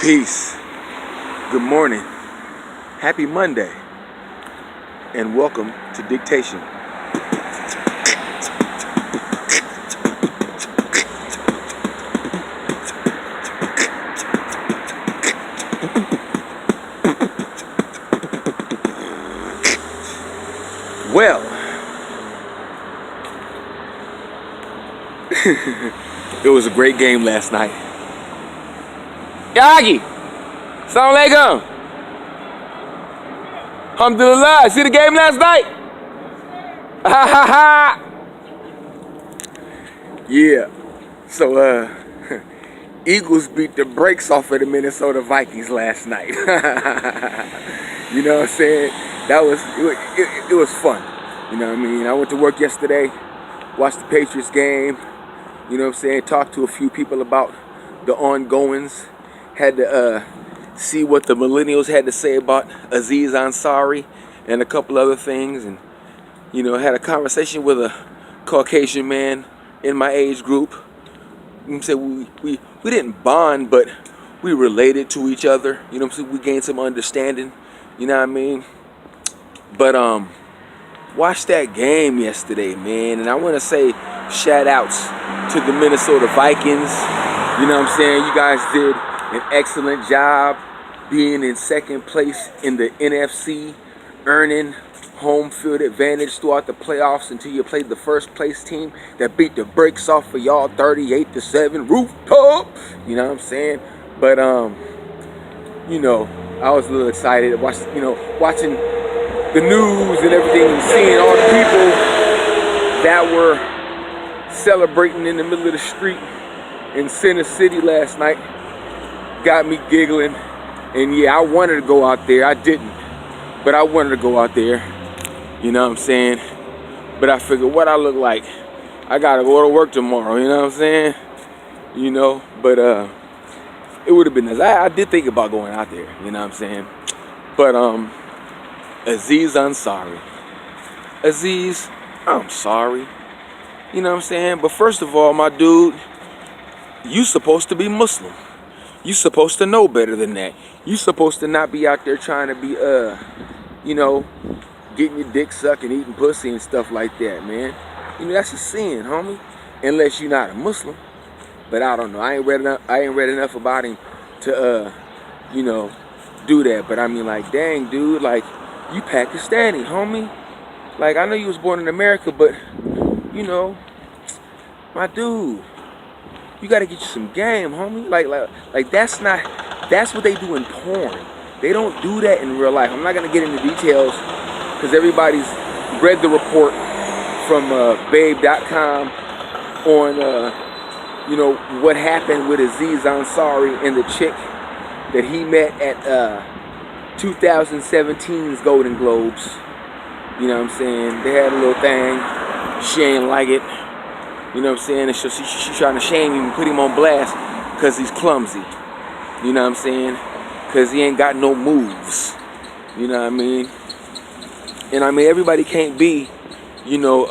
Peace. Good morning. Happy Monday. And welcome to Dictation. Well, it was a great game last night. Yagi! Assalamu alaikum! Alhamdulillah, see the game last night? Ha ha ha! Yeah. So, Eagles beat the brakes off of the Minnesota Vikings last night. You know what I'm saying? It was fun. You know what I mean? I went to work yesterday, watched the Patriots game, you know what I'm saying? Talked to a few people about the ongoings. Had to see what the millennials had to say about Aziz Ansari and a couple other things, and you know, had a conversation with a Caucasian man in my age group. You know, say we didn't bond, but we related to each other. You know what I'm saying? We gained some understanding. You know what I mean? But watched that game yesterday, man, and I want to say shout outs to the Minnesota Vikings. You know what I'm saying? You guys did an excellent job being in second place in the NFC, earning home field advantage throughout the playoffs until you played the first place team that beat the brakes off of y'all 38-7 rooftop. You know what I'm saying? But you know, I was a little excited watching the news and everything, and seeing all the people that were celebrating in the middle of the street in Center City last night got me giggling. And yeah, I wanted to go out there. I didn't, but I wanted to go out there. You know what I'm saying? But I figured, what I look like, I gotta go to work tomorrow. You know what I'm saying? You know, but it would have been nice. I did think about going out there. You know what I'm saying? But Aziz Ansari. Aziz, I'm sorry. You know what I'm saying? But first of all, my dude, you supposed to be Muslim. You supposed to know better than that. You supposed to not be out there trying to be, you know, getting your dick sucked and eating pussy and stuff like that, man. You know, that's a sin, homie. Unless you're not a Muslim. But I don't know. I ain't read enough about him to, you know, do that. But I mean, like, dang, dude, like, you Pakistani, homie. Like, I know you was born in America, but, you know, my dude, you gotta get you some game, homie. Like that's what they do in porn. They don't do that in real life. I'm not gonna get into details because everybody's read the report from babe.com on you know, what happened with Aziz Ansari and the chick that he met at 2017's Golden Globes. You know what I'm saying? They had a little thing. She ain't like it. You know what I'm saying? And she's trying to shame him and put him on blast because he's clumsy. You know what I'm saying? Because he ain't got no moves. You know what I mean? And I mean, everybody can't be, you know,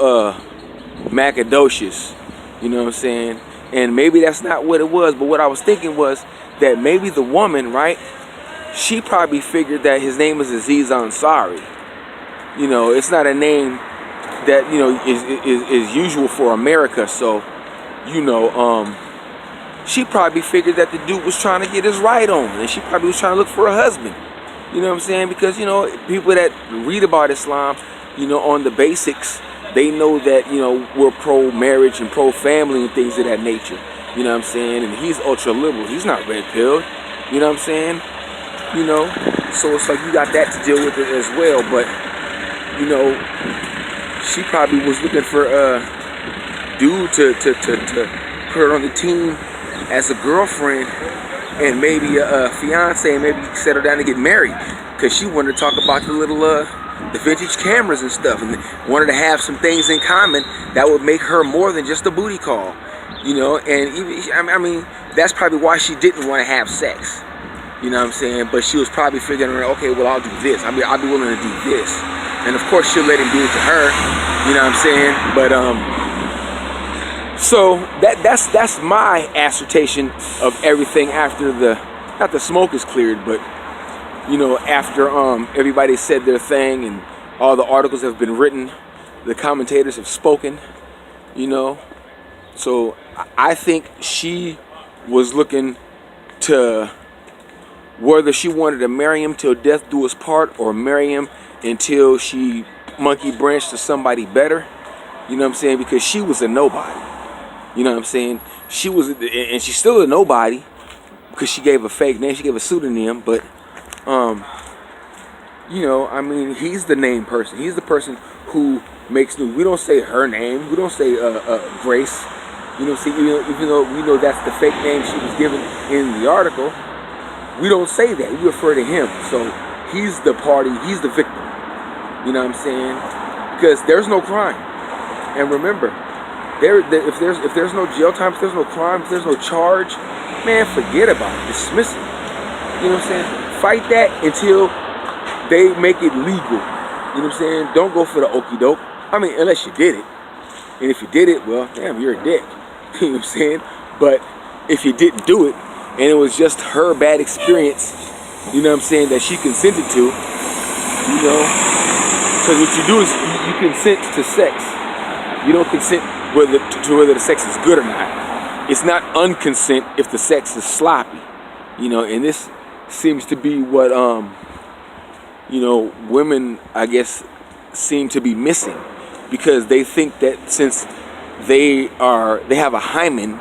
macadocious. You know what I'm saying? And maybe that's not what it was. But what I was thinking was that maybe the woman, right? She probably figured that his name is Aziz Ansari. You know, it's not a name that, you know, is usual for America. So, you know, she probably figured that the dude was trying to get his right on, and she probably was trying to look for a husband. You know what I'm saying? Because, you know, people that read about Islam, you know, on the basics, they know that, you know, we're pro-marriage and pro-family and things of that nature. You know what I'm saying? And he's ultra-liberal. He's not red-pilled. You know what I'm saying? You know? So it's like you got that to deal with it as well. But, you know, she probably was looking for a dude to put her on the team as a girlfriend and maybe a fiance, and maybe settle down and get married, because she wanted to talk about the little the vintage cameras and stuff, and wanted to have some things in common that would make her more than just a booty call, you know. And even, I mean, that's probably why she didn't want to have sex. You know what I'm saying? But she was probably figuring, okay, well, I'll do this. I mean, I'll be willing to do this. And of course, she'll let him do it to her. You know what I'm saying? But so that's my assertion of everything after the not the smoke is cleared, but you know, after everybody said their thing and all the articles have been written, the commentators have spoken, you know. So I think she was looking to whether she wanted to marry him till death do us part or marry him until she monkey branched to somebody better. You know what I'm saying? Because she was a nobody. You know what I'm saying? She was, and she's still a nobody because she gave a fake name. She gave a pseudonym, but you know, I mean, he's the name person. He's the person who makes news. We don't say her name. We don't say Grace. You know, see, even though we know that's the fake name she was given in the article, we don't say that. We refer to him. So he's the party. He's the victim. You know what I'm saying? Because there's no crime. And remember, if there's no jail time, if there's no crime, if there's no charge, man, forget about it. Dismiss it. You know what I'm saying? Fight that until they make it legal. You know what I'm saying? Don't go for the okie doke. I mean, unless you did it. And if you did it, well, damn, you're a dick. You know what I'm saying? But if you didn't do it, and it was just her bad experience, you know what I'm saying, that she consented to, you know, because what you do is you consent to sex. You don't consent to whether the sex is good or not. It's not unconsent if the sex is sloppy, you know, and this seems to be what, you know, women, I guess, seem to be missing, because they think that since they have a hymen,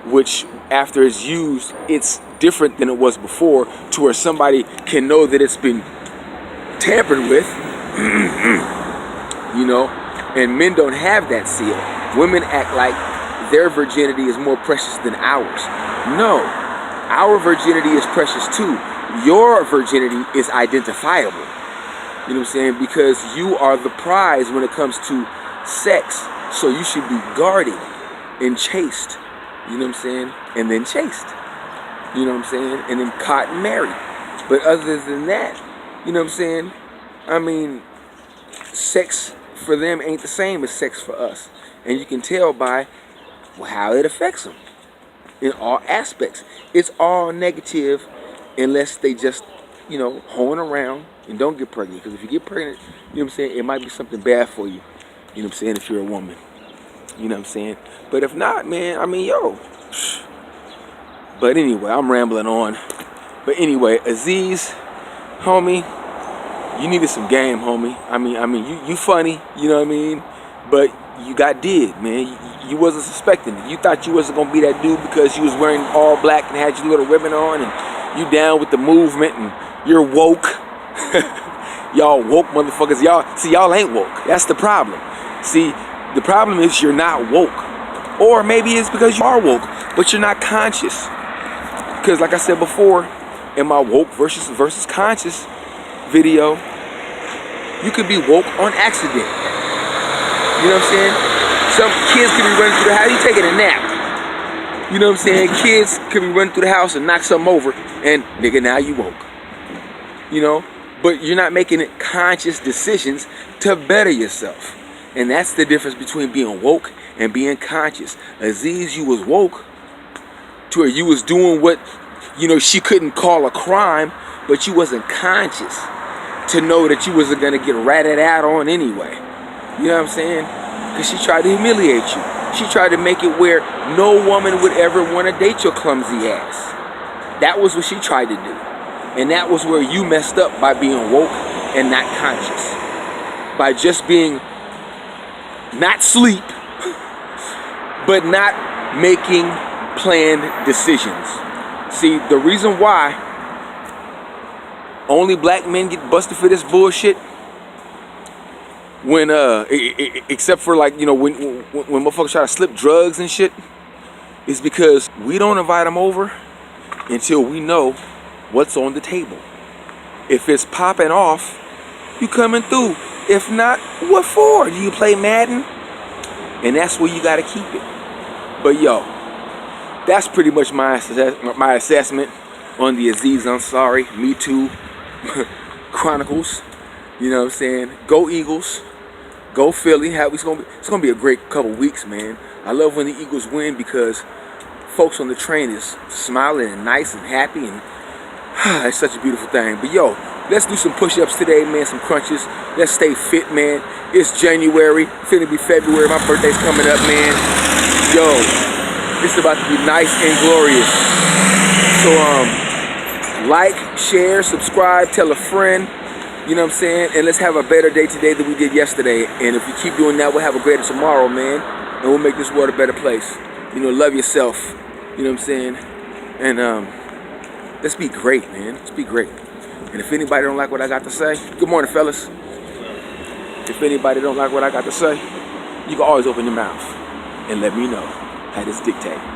which after it's used, it's different than it was before, to where somebody can know that it's been tampered with, you know, and men don't have that seal. Women act like their virginity is more precious than ours. No, our virginity is precious too. Your virginity is identifiable. You know what I'm saying? Because you are the prize when it comes to sex. So you should be guarded and chaste. You know what I'm saying? And then chaste. You know what I'm saying? And then caught and married. But other than that, you know what I'm saying? I mean, sex for them ain't the same as sex for us. And you can tell by how it affects them in all aspects. It's all negative unless they just, you know, hoeing around and don't get pregnant. Because if you get pregnant, you know what I'm saying, it might be something bad for you. You know what I'm saying, if you're a woman. You know what I'm saying? But if not, man, I mean, yo. But anyway, I'm rambling on. But anyway, Aziz, homie, you needed some game, homie. I mean, you funny, you know what I mean? But you got did, man. You wasn't suspecting it. You thought you wasn't gonna be that dude because you was wearing all black and had your little ribbon on, and you down with the movement, and you're woke. Y'all woke motherfuckers. Y'all ain't woke. That's the problem. See, the problem is you're not woke. Or maybe it's because you are woke, but you're not conscious. Because like I said before, in my woke versus conscious video, you could be woke on accident. You know what I'm saying? Some kids could be running through the house, you taking a nap. You know what I'm saying? Kids could be running through the house and knock something over, and nigga, now you woke. You know? But you're not making conscious decisions to better yourself. And that's the difference between being woke and being conscious. Aziz, you was woke to where you was doing what, you know, she couldn't call a crime, but you wasn't conscious to know that you wasn't going to get ratted out on anyway. You know what I'm saying? Because she tried to humiliate you. She tried to make it where no woman would ever want to date your clumsy ass. That was what she tried to do. And that was where you messed up by being woke and not conscious. By just being not sleep, but not making planned decisions. See, the reason why only black men get busted for this bullshit, when except for, like, you know, when motherfuckers try to slip drugs and shit, is because we don't invite them over until we know what's on the table. If it's popping off, you coming through. If not, what for? Do you play Madden? And that's where you gotta keep it. But yo, that's pretty much my assessment on the Aziz Ansari Me Too Chronicles. You know what I'm saying? Go Eagles. Go Philly. It's gonna be a great couple weeks, man. I love when the Eagles win because folks on the train is smiling and nice and happy, and It's such a beautiful thing. But yo, let's do some push-ups today, man, some crunches. Let's stay fit, man. It's January, finna be February. My birthday's coming up, man. Yo, it's about to be nice and glorious. So, like, share, subscribe, tell a friend. You know what I'm saying? And let's have a better day today than we did yesterday. And if we keep doing that, we'll have a greater tomorrow, man. And we'll make this world a better place. You know, love yourself. You know what I'm saying? And let's be great, man. Let's be great. And if anybody don't like what I got to say, good morning, fellas. If anybody don't like what I got to say, you can always open your mouth and let me know how this dictate.